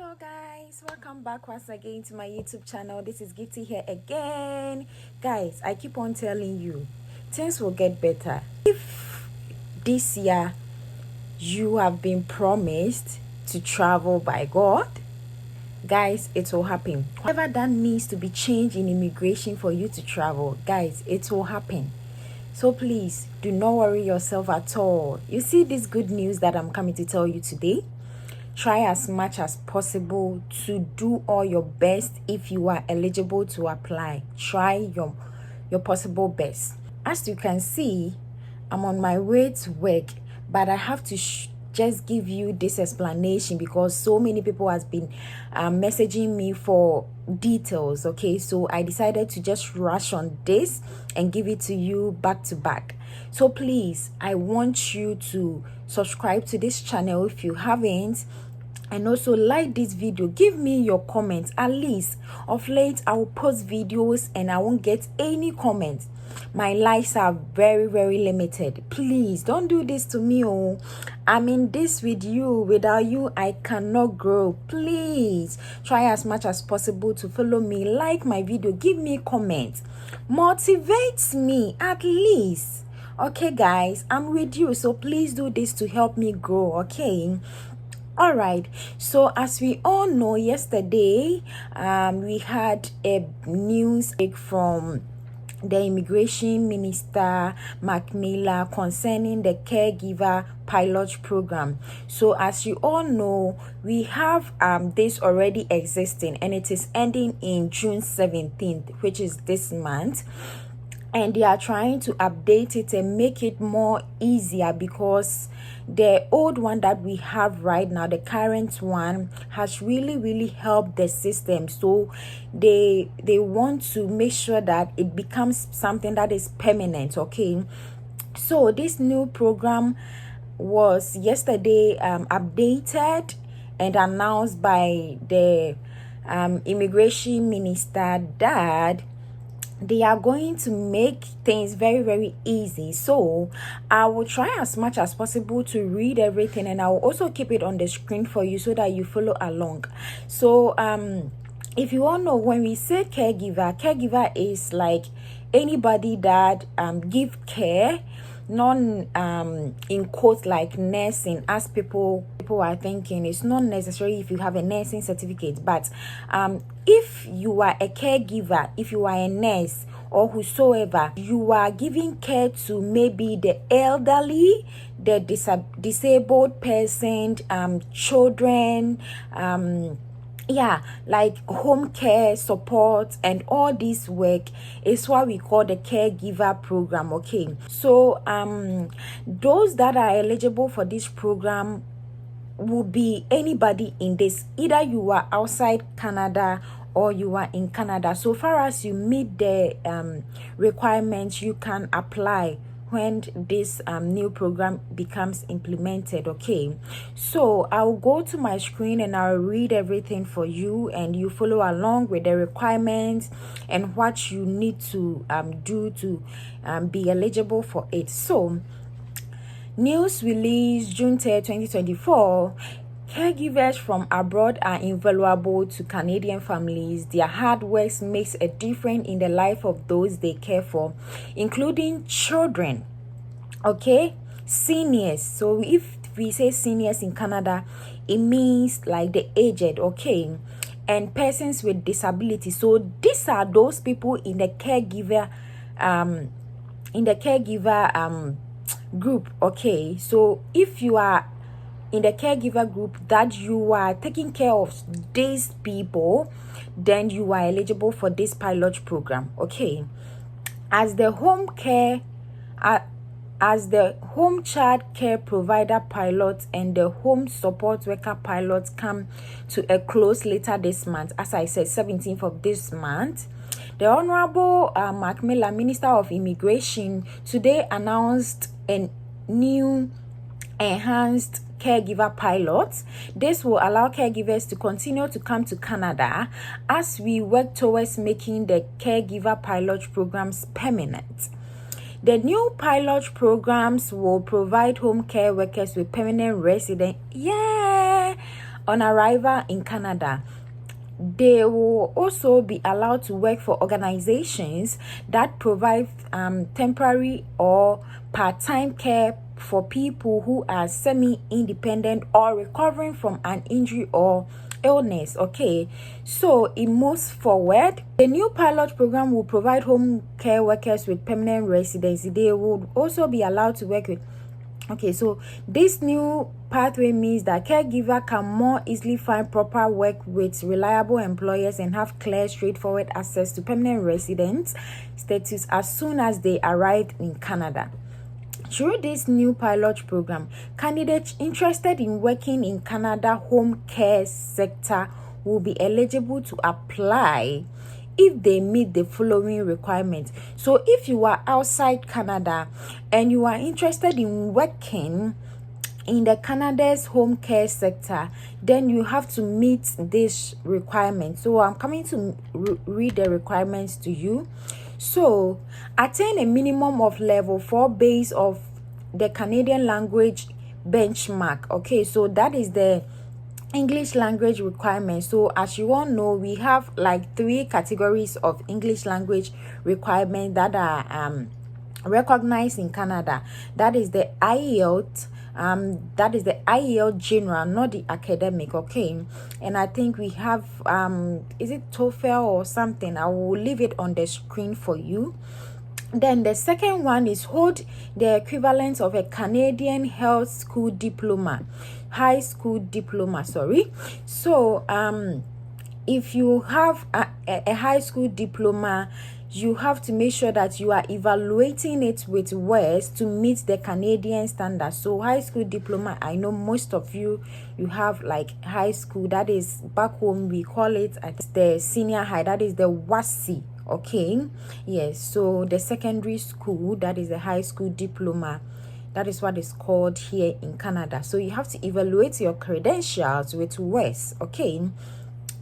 Hello guys, welcome back once again to my YouTube channel. This is Gitty here again. Guys, I keep on telling you, things will get better. If this year you have been promised to travel by God, guys, it will happen. Whatever that needs to be changed in immigration for you to travel, guys, it will happen. So please do not worry yourself at all. You see this good news that I'm coming to tell you today? Try as much as possible to do all your best if you are eligible to apply. Try your possible best. As you can see, I'm on my way to work, but I have to just give you this explanation because so many people has been messaging me for details. Okay, so I decided to just rush on this and give it to you back to back. So please, I want you to subscribe to this channel if you haven't, and also like this video. Give me your comments. At least of late I will post videos and I won't get any comments. My likes are very limited. Please don't do this to me. I'm in this with you. Without you I cannot grow. Please try as much as possible to follow me, like my video, give me comments, motivates me at least. Okay guys, I'm with you, so please do this to help me grow. Okay, all right, so as we all know, yesterday we had a news from the immigration minister Macmillan concerning the caregiver pilot program. So as you all know, we have this already existing and it is ending in June 17th, which is this month. And they are trying to update it and make it more easier because the old one that we have right now, the current one, has really helped the system. So they want to make sure that it becomes something that is permanent. Okay, so this new program was yesterday updated and announced by the immigration minister that they are going to make things very easy. So I will try as much as possible to read everything, and I will also keep it on the screen for you so that you follow along. So if you all know, when we say caregiver is like anybody that give care, non in quotes like nursing, as people are thinking. It's not necessary if you have a nursing certificate, but if you are a caregiver, if you are a nurse or whosoever, you are giving care to maybe the elderly, the disabled person, children, yeah, like home care support, and all this work is what we call the caregiver program. Okay, so those that are eligible for this program will be anybody in this, either you are outside Canada or you are in Canada. So far as you meet the requirements, you can apply when this new program becomes implemented. Okay, so I'll go to my screen and I'll read everything for you, and you follow along with the requirements and what you need to do to be eligible for it. So news released June 3rd, 2024. Caregivers from abroad are invaluable to Canadian families. Their hard work makes a difference in the life of those they care for, including children, okay, seniors. So if we say seniors in Canada, it means like the aged, okay, and persons with disability. So these are those people in the caregiver group. Okay, so if you are in the caregiver group that you are taking care of these people, then you are eligible for this pilot program. Okay, as the home child care provider pilot and the home support worker pilot come to a close later this month, as I said, 17th of this month, the Honorable Macmillan, Minister of Immigration, today announced a new enhanced caregiver pilot. This will allow caregivers to continue to come to Canada as we work towards making the caregiver pilot programs permanent. The new pilot programs will provide home care workers with permanent residence. Yeah, on arrival in Canada, they will also be allowed to work for organizations that provide temporary or part-time care for people who are semi-independent or recovering from an injury or illness. Okay, so in moves forward, the new pilot program will provide home care workers with permanent residency. They would also be allowed to work with. Okay, so this new pathway means that caregiver can more easily find proper work with reliable employers and have clear, straightforward access to permanent residence status as soon as they arrive in Canada. Through this new pilot program, candidates interested in working in Canada home care sector will be eligible to apply if they meet the following requirements. So if you are outside Canada and you are interested in working in the Canada's home care sector, then you have to meet this requirement. So I'm coming to read the requirements to you. So attain a minimum of level 4 base of the Canadian language benchmark. Okay, so that is the English language requirement. So as you all know, we have like 3 categories of English language requirements that are recognized in Canada. That is the IELTS, that is the IELTS general, not the academic. Okay, and I think we have is it TOEFL or something? I will leave it on the screen for you. Then the second one is hold the equivalent of a Canadian health school diploma, high school diploma, sorry. So if you have a high school diploma, you have to make sure that you are evaluating it with words to meet the Canadian standards. So high school diploma, I know most of you have like high school, that is back home we call it the senior high, that is the WASI. Okay, yes, so the secondary school, that is the high school diploma, that is what is called here in Canada. So you have to evaluate your credentials with words. Okay,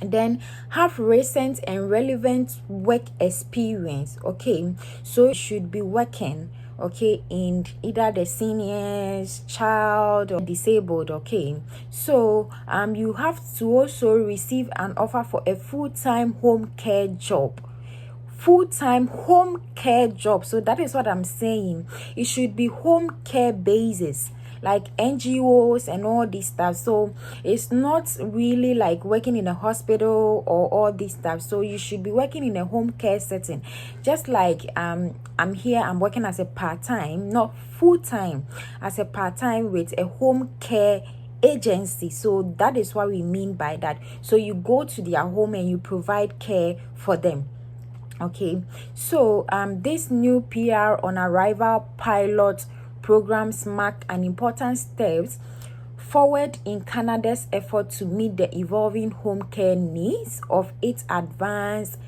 then have recent and relevant work experience. Okay, so you should be working, okay, in either the seniors, child, or disabled. Okay, so you have to also receive an offer for a full-time home care job. Full-time home care job. So that is what I'm saying. It should be home care basis, like NGOs and all this stuff. So it's not really like working in a hospital or all this stuff. So you should be working in a home care setting. Just like I'm here, I'm working as a part-time, not full-time, as a part-time with a home care agency. So that is what we mean by that. So you go to their home and you provide care for them. Okay, so this new PR on arrival pilot programs mark an important steps forward in Canada's effort to meet the evolving home care needs of its diverse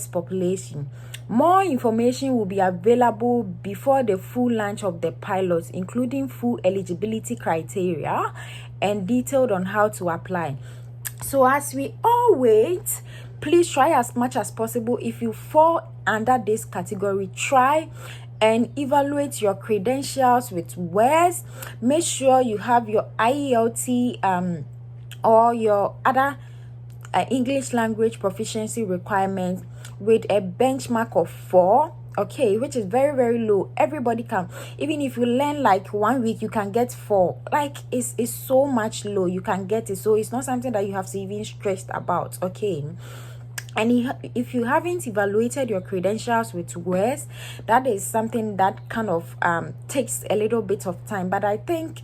population. More information will be available before the full launch of the pilots, including full eligibility criteria and detailed on how to apply. So as we all wait, please try as much as possible. If you fall under this category, try and evaluate your credentials with words. Make sure you have your IELTS or your other English language proficiency requirements with a benchmark of 4. Okay, which is very, very low. Everybody can, even if you learn like 1 week, you can get 4. Like it's so much low, you can get it. So it's not something that you have to even stress about. Okay, and if you haven't evaluated your credentials with words, that is something that kind of takes a little bit of time. But I think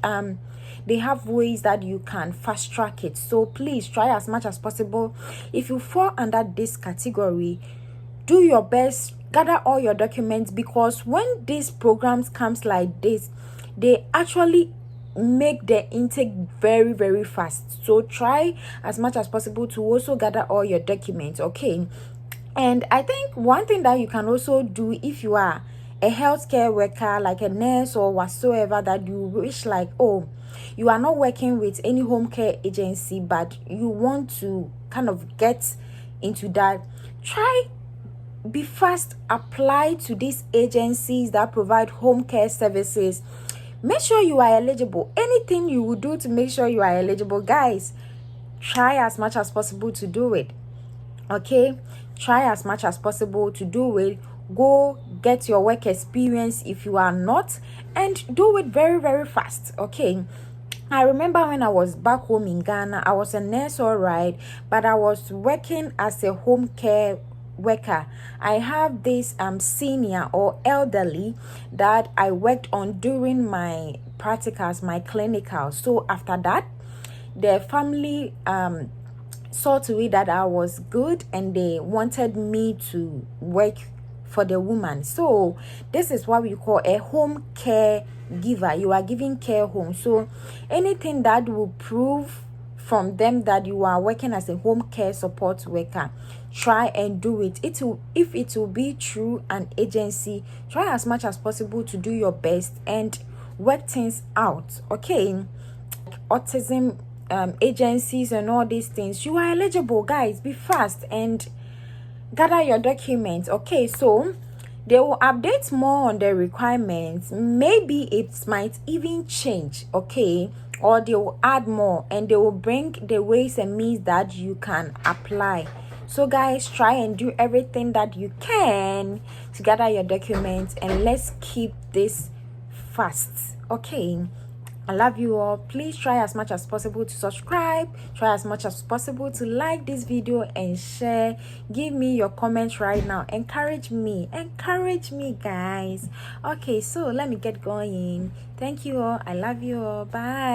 they have ways that you can fast track it. So please try as much as possible. If you fall under this category, do your best, gather all your documents, because when these programs comes like this, they actually make the intake very, very fast. So try as much as possible to also gather all your documents. Okay, and I think one thing that you can also do, if you are a healthcare worker, like a nurse or whatsoever, that you wish like, oh, you are not working with any home care agency, but you want to kind of get into that, try be fast, apply to these agencies that provide home care services. make sure you are eligible. Anything you will do to make sure you are eligible, guys, try as much as possible to do it. Okay, try as much as possible to do it. Go get your work experience if you are not, and do it very, very fast. Okay, I remember when I was back home in Ghana, I was a nurse, all right, but I was working as a home care worker. I have this senior or elderly that I worked on during my practicals, my clinicals. So after that, the family saw to it that I was good, and they wanted me to work for the woman. So this is what we call a home care giver. You are giving care home. So anything that will prove from them that you are working as a home care support worker, try and do it. If it will be through an agency, try as much as possible to do your best and work things out. Okay, autism agencies and all these things, you are eligible, guys. Be fast and gather your documents. Okay, so they will update more on the requirements. Maybe it might even change, okay, or they will add more, and they will bring the ways and means that you can apply. So guys, try and do everything that you can to gather your documents, and let's keep this fast. Okay, I love you all. Please try as much as possible to subscribe. Try as much as possible to like this video and share. Give me your comments right now. Encourage me. Encourage me, guys. Okay, so let me get going. Thank you all. I love you all. Bye.